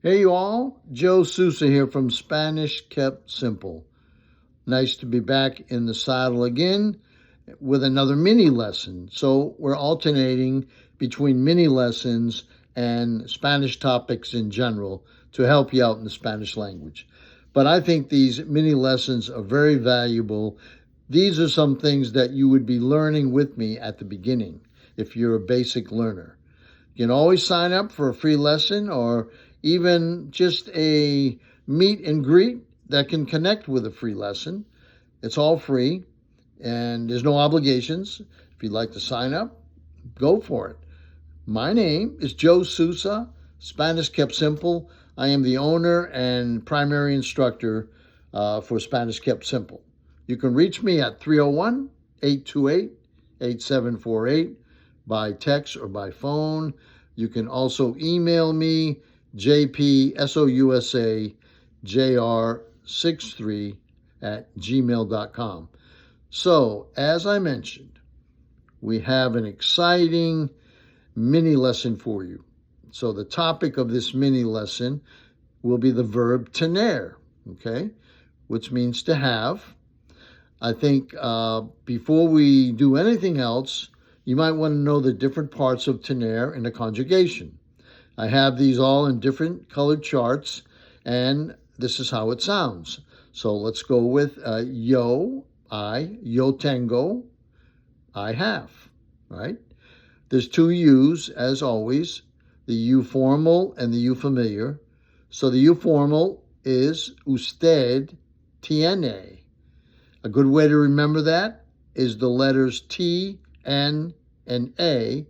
Hey, you all. Joe Sousa here from Spanish Kept Simple. Nice to be back in the saddle again with another mini lesson. So, we're alternating between mini lessons and Spanish topics in general to help you out in the Spanish language. But I think these mini lessons are very valuable. These are some things that you would be learning with me at the beginning if you're a basic learner. You can always sign up for a free lesson or even just a meet and greet that can connect with a free lesson. It's all free and there's no obligations. If you'd like to sign up, go for it. My name is Joe Sousa, Spanish Kept Simple. I am the owner and primary instructor for Spanish Kept Simple. You can reach me at 301 828 8748 by text or by phone. You can also email me, jpsousajr63 at gmail.com. So, as I mentioned, we have an exciting mini lesson for you. So, the topic of this mini lesson will be the verb tener, okay, which means to have. I think before we do anything else, you might want to know the different parts of tener in a conjugation. I have these all in different colored charts, and this is how it sounds. So let's go with yo tengo, I have, right? There's two U's, as always, the U formal and the U familiar. So the U formal is usted tiene. A good way to remember that is the letters T, N, and A.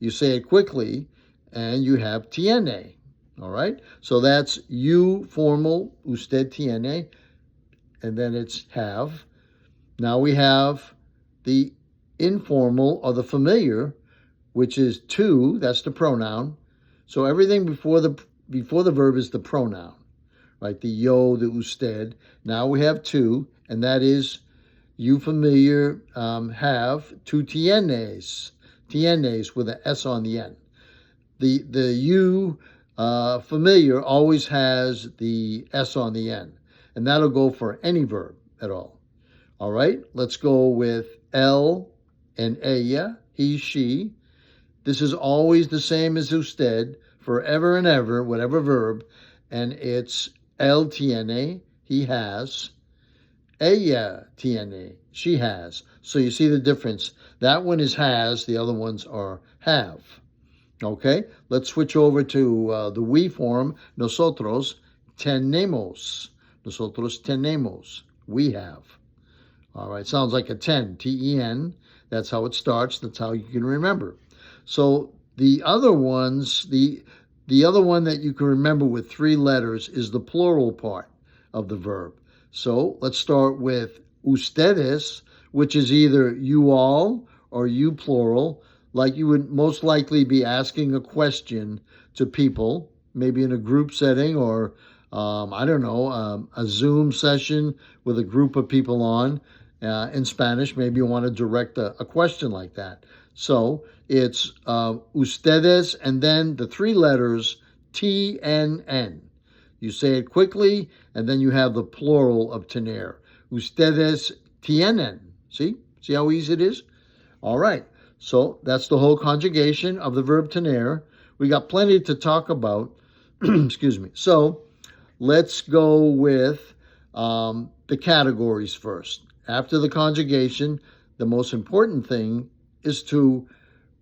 You say it quickly, and you have tiene. All right? So that's U formal, usted tiene, and then it's have. Now we have the informal or the familiar, which is tu, that's the pronoun. So everything before the verb is the pronoun, right? The yo, the usted. Now we have tu, and that is you familiar have two tienes with an S on the end. The you familiar always has the S on the end, and that'll go for any verb at all. All right, let's go with él and ella, he, she. This is always the same as usted, forever and ever, whatever verb, and it's él tiene, he has. Ella tiene, she has. So you see the difference. That one is has, the other ones are have. Okay, let's switch over to the we form. Nosotros tenemos. Nosotros tenemos. We have. All right, sounds like a 10, T-E-N. That's how it starts. That's how you can remember. So the other ones, the other one that you can remember with three letters is the plural part of the verb. So let's start with ustedes, which is either you all or you plural, like you would most likely be asking a question to people, maybe in a group setting or, a Zoom session with a group of people on in Spanish. Maybe you want to direct a question like that. So it's ustedes and then the three letters T-N-N. You say it quickly, and then you have the plural of tener. Ustedes tienen. See how easy it is? All right. So that's the whole conjugation of the verb tener. We got plenty to talk about. Excuse me. So let's go with the categories first. After the conjugation, the most important thing is to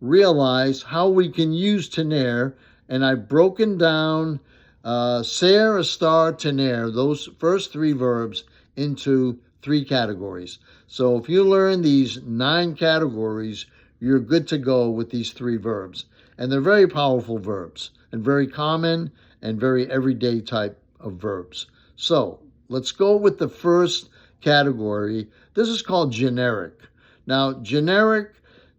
realize how we can use tener, and I've broken down ser, estar, tener, those first three verbs into three categories. So if you learn these 9 categories, you're good to go with these 3 verbs. And they're very powerful verbs and very common and very everyday type of verbs. So let's go with the first category. This is called generic. Now, generic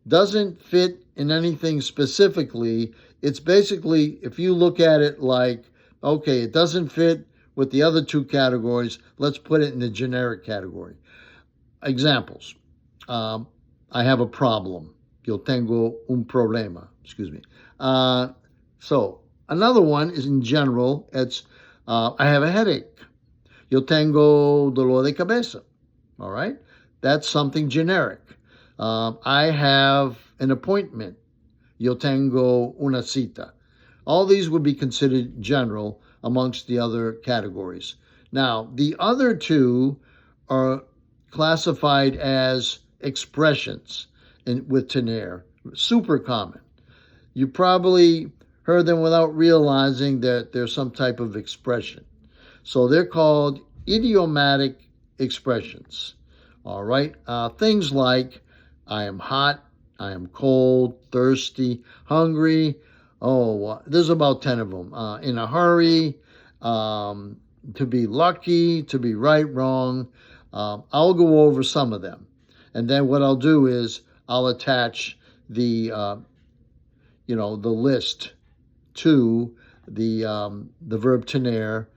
doesn't fit in anything specifically. It's basically, if you look at it like, okay, it doesn't fit with the other 2 categories, let's put it in the generic category. Examples. I have a problem. Yo tengo un problema. Excuse me. So Another one is in general. It's I have a headache. Yo tengo dolor de cabeza. All right, that's something generic. I have an appointment. Yo tengo una cita. All these would be considered general amongst the other categories. Now, the other two are classified as expressions with tener, super common. You probably heard them without realizing that there's some type of expression. So they're called idiomatic expressions. All right, things like I am hot, I am cold, thirsty, hungry. Oh, there's about 10 of them. In a hurry, to be lucky, to be right, wrong. I'll go over some of them. And then what I'll do is I'll attach the list to the verb tener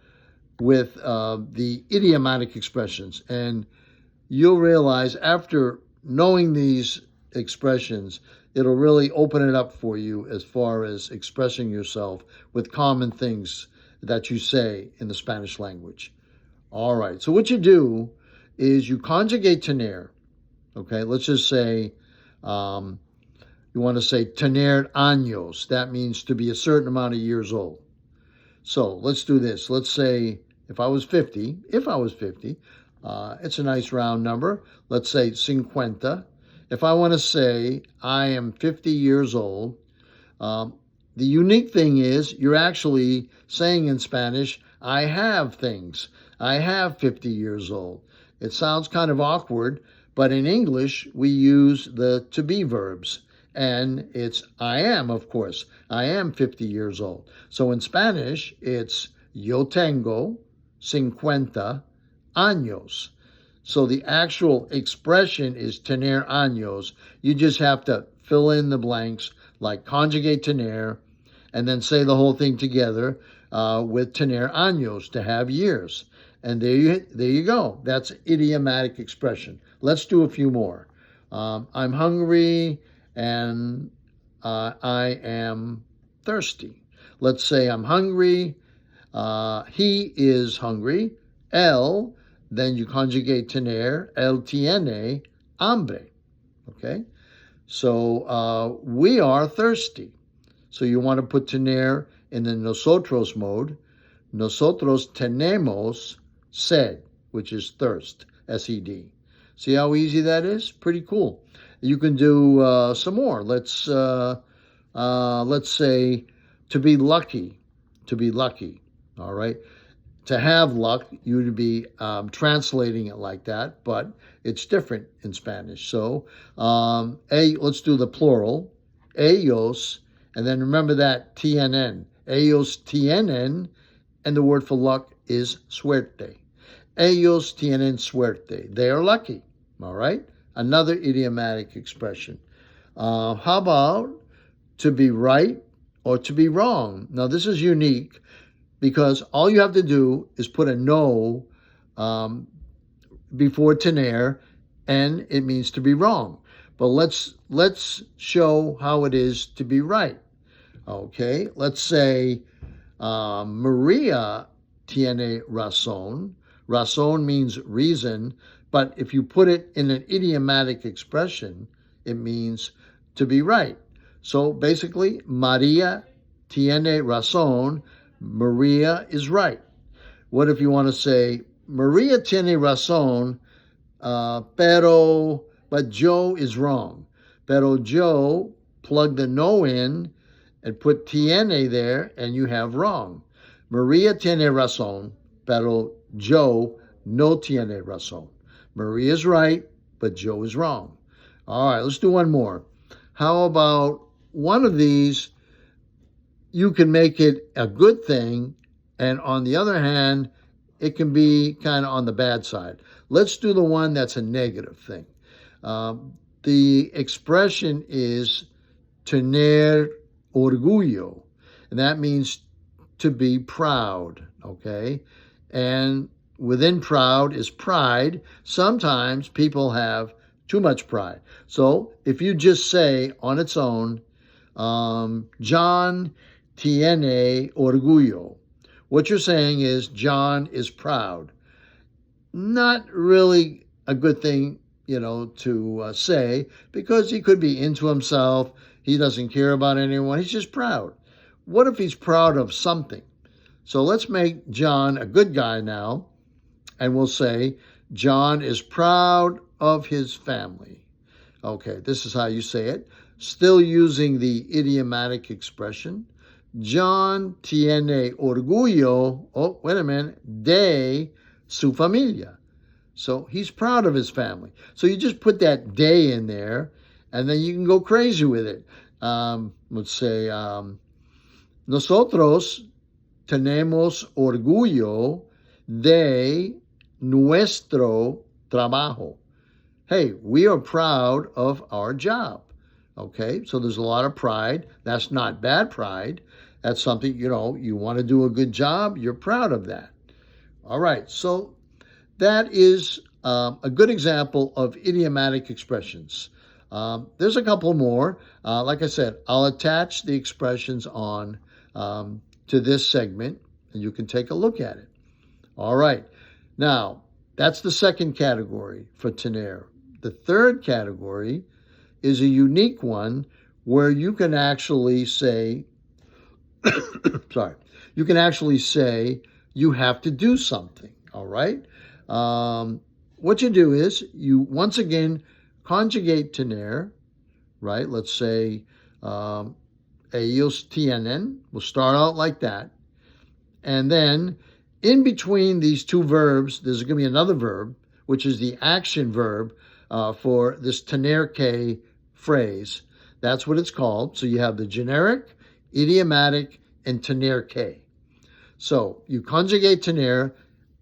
with the idiomatic expressions. And you'll realize after knowing these expressions, it'll really open it up for you as far as expressing yourself with common things that you say in the Spanish language. All right, so what you do is you conjugate tener. Okay, let's just say you want to say tener años. That means to be a certain amount of years old. So let's do this. Let's say if I was 50, it's a nice round number. Let's say 50. If I want to say I am 50 years old, the unique thing is you're actually saying in Spanish, I have things. I have 50 years old. It sounds kind of awkward, but in English, we use the to be verbs. And it's I am, of course. I am 50 years old. So in Spanish, it's yo tengo 50 años. So the actual expression is tener años. You just have to fill in the blanks like conjugate tener and then say the whole thing together with tener años, to have years. And there you go. That's idiomatic expression. Let's do a few more. I'm hungry and I am thirsty. Let's say I'm hungry. He is hungry. Él, then you conjugate tener. Él tiene hambre. Okay? So we are thirsty. So you want to put tener in the nosotros mode. Nosotros tenemos sed, which is thirst, S-E-D. See how easy that is? Pretty cool. You can do some more. Let's say to be lucky. To be lucky. All right. To have luck, you would be translating it like that, but it's different in Spanish. So let's do the plural. Ellos, and then remember that TNN. Ellos tienen, and the word for luck is suerte. Ellos tienen suerte. They are lucky. All right? Another idiomatic expression. How about to be right or to be wrong? Now, this is unique because all you have to do is put a no before tener, and it means to be wrong. But let's show how it is to be right. Okay, let's say Maria tiene razón. Razón means reason, but if you put it in an idiomatic expression, it means to be right. So basically, Maria tiene razón. Maria is right. What if you want to say, Maria tiene razón, but Joe is wrong. Pero Joe, plug the no in and put tiene there, and you have wrong. Maria tiene razón, pero Joe no tiene razón. Maria is right, but Joe is wrong. All right, let's do one more. How about one of these? You can make it a good thing, and on the other hand, it can be kind of on the bad side. Let's do the one that's a negative thing. The expression is tener orgullo, and that means to be proud, okay? And within proud is pride. Sometimes people have too much pride. So if you just say on its own, John tiene orgullo. What you're saying is John is proud. Not really a good thing, to say, because he could be into himself. He doesn't care about anyone. He's just proud. What if he's proud of something? So let's make John a good guy now, and we'll say John is proud of his family. Okay, this is how you say it. Still using the idiomatic expression. John tiene orgullo, de su familia. So he's proud of his family. So you just put that de in there, and then you can go crazy with it. Let's say, nosotros tenemos orgullo de nuestro trabajo. Hey, we are proud of our job. Okay, so there's a lot of pride. That's not bad pride. That's something, you want to do a good job. You're proud of that. All right, so that is a good example of idiomatic expressions. There's a couple more. Like I said, I'll attach the expressions on to this segment, and you can take a look at it. All right, now that's the second category for tener. The third category is a unique one where you can actually say, you can actually say you have to do something, all right? What you do is you, once again, conjugate tener, right? Let's say, ellos tienen. We'll start out like that. And then in between these two verbs, there's going to be another verb, which is the action verb for this tener que phrase. That's what it's called. So you have the generic, idiomatic, and tener que. So you conjugate tener,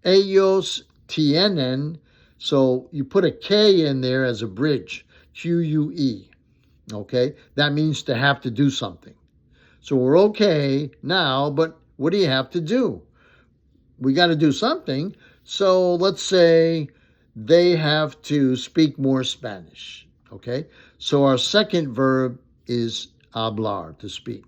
ellos tienen. So you put a K in there as a bridge, Q-U-E. Okay, that means to have to do something. So we're okay now, but what do you have to do? We got to do something. So let's say they have to speak more Spanish. Okay, so our second verb is hablar, to speak.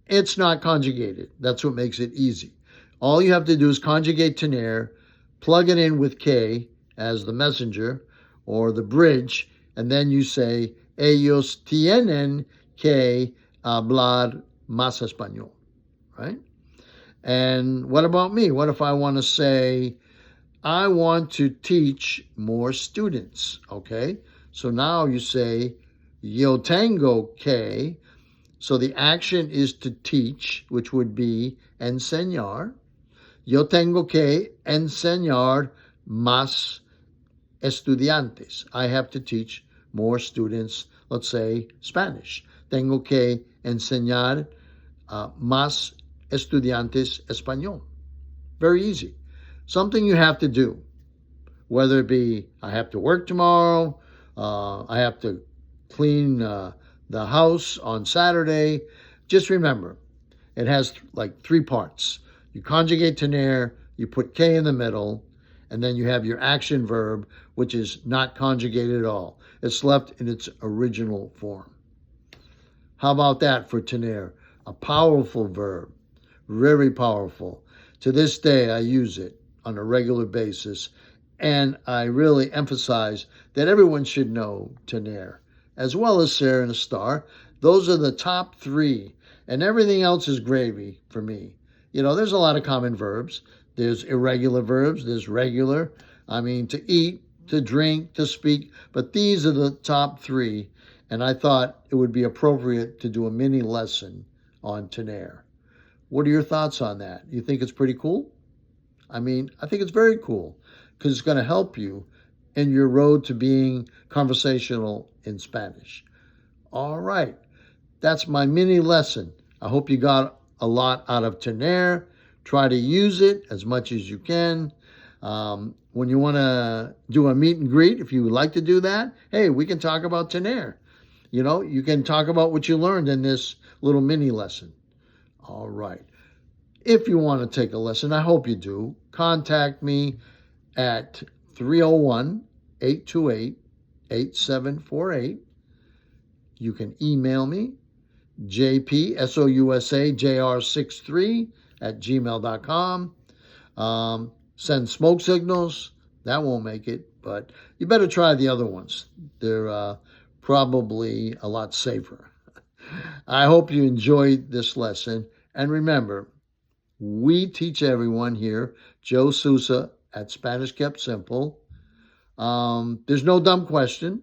It's not conjugated. That's what makes it easy. All you have to do is conjugate tener, plug it in with K as the messenger or the bridge, and then you say, ellos tienen que hablar más español, right? And what about me? What if I want to say, I want to teach more students, okay? So now you say, yo tengo que, so the action is to teach, which would be enseñar. Yo tengo que enseñar más estudiantes. I have to teach more students, let's say, Spanish. Tengo que enseñar más estudiantes español. Very easy. Something you have to do, whether it be I have to work tomorrow, I have to clean the house on Saturday. Just remember, it has like three parts. You conjugate tener, you put K in the middle, and then you have your action verb, which is not conjugated at all. It's left in its original form. How about that for tener? A powerful verb, very powerful. To this day, I use it on a regular basis, and I really emphasize that everyone should know tener, as well as ser and estar. Those are the top three, and everything else is gravy for me. There's a lot of common verbs. There's irregular verbs, there's regular. To eat, to drink, to speak, but these are the top three, and I thought it would be appropriate to do a mini lesson on tener. What are your thoughts on that? You think it's pretty cool? I think it's very cool because it's going to help you in your road to being conversational in Spanish. All right, that's my mini lesson. I hope you got a lot out of tener. Try to use it as much as you can. When you want to do a meet and greet, if you would like to do that, hey, we can talk about tener. You can talk about what you learned in this little mini lesson. All right. If you want to take a lesson, I hope you do, contact me at 301-828-8748. You can email me, jpsousajr63@gmail.com. Send smoke signals. That won't make it, but you better try the other ones. They're probably a lot safer. I hope you enjoyed this lesson. And remember, we teach everyone here, Joe Sousa at Spanish Kept Simple. There's no dumb question.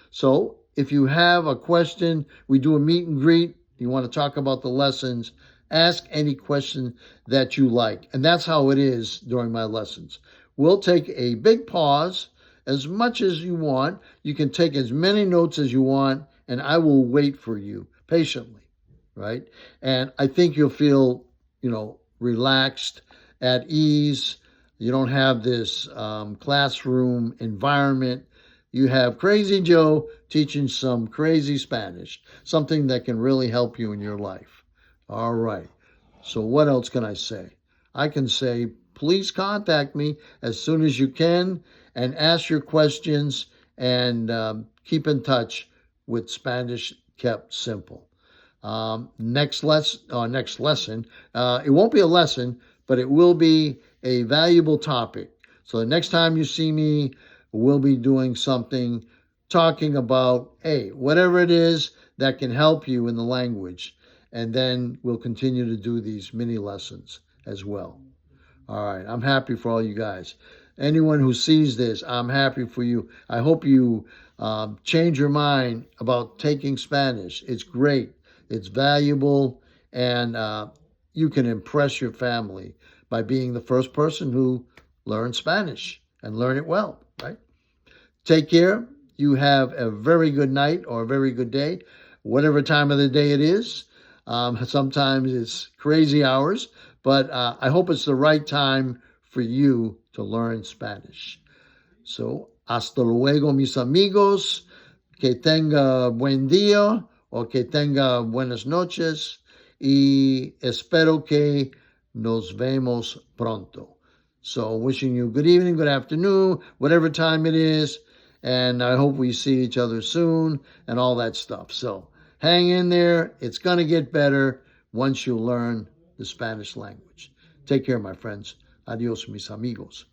So if you have a question, we do a meet and greet. You want to talk about the lessons, ask any question that you like. And that's how it is during my lessons. We'll take a big pause as much as you want. You can take as many notes as you want, and I will wait for you patiently, right? And I think you'll feel, relaxed, at ease. You don't have this classroom environment. You have Crazy Joe teaching some crazy Spanish, something that can really help you in your life. All right. So what else can I say? I can say, please contact me as soon as you can and ask your questions and keep in touch with Spanish Kept Simple. Next lesson, it won't be a lesson, but it will be a valuable topic. So the next time you see me, we'll be doing something talking about, whatever it is that can help you in the language. And then we'll continue to do these mini lessons as well. All right. I'm happy for all you guys. Anyone who sees this, I'm happy for you. I hope you change your mind about taking Spanish. It's great. It's valuable. And you can impress your family by being the first person who learns Spanish and learn it well, right? Take care. You have a very good night or a very good day, whatever time of the day it is. Sometimes it's crazy hours, but I hope it's the right time for you to learn Spanish. So, hasta luego, mis amigos. Que tenga buen día o que tenga buenas noches. Y espero que nos vemos pronto. So, wishing you good evening, good afternoon, whatever time it is. And I hope we see each other soon and all that stuff. So, hang in there. It's going to get better once you learn the Spanish language. Take care, my friends. Adios, mis amigos.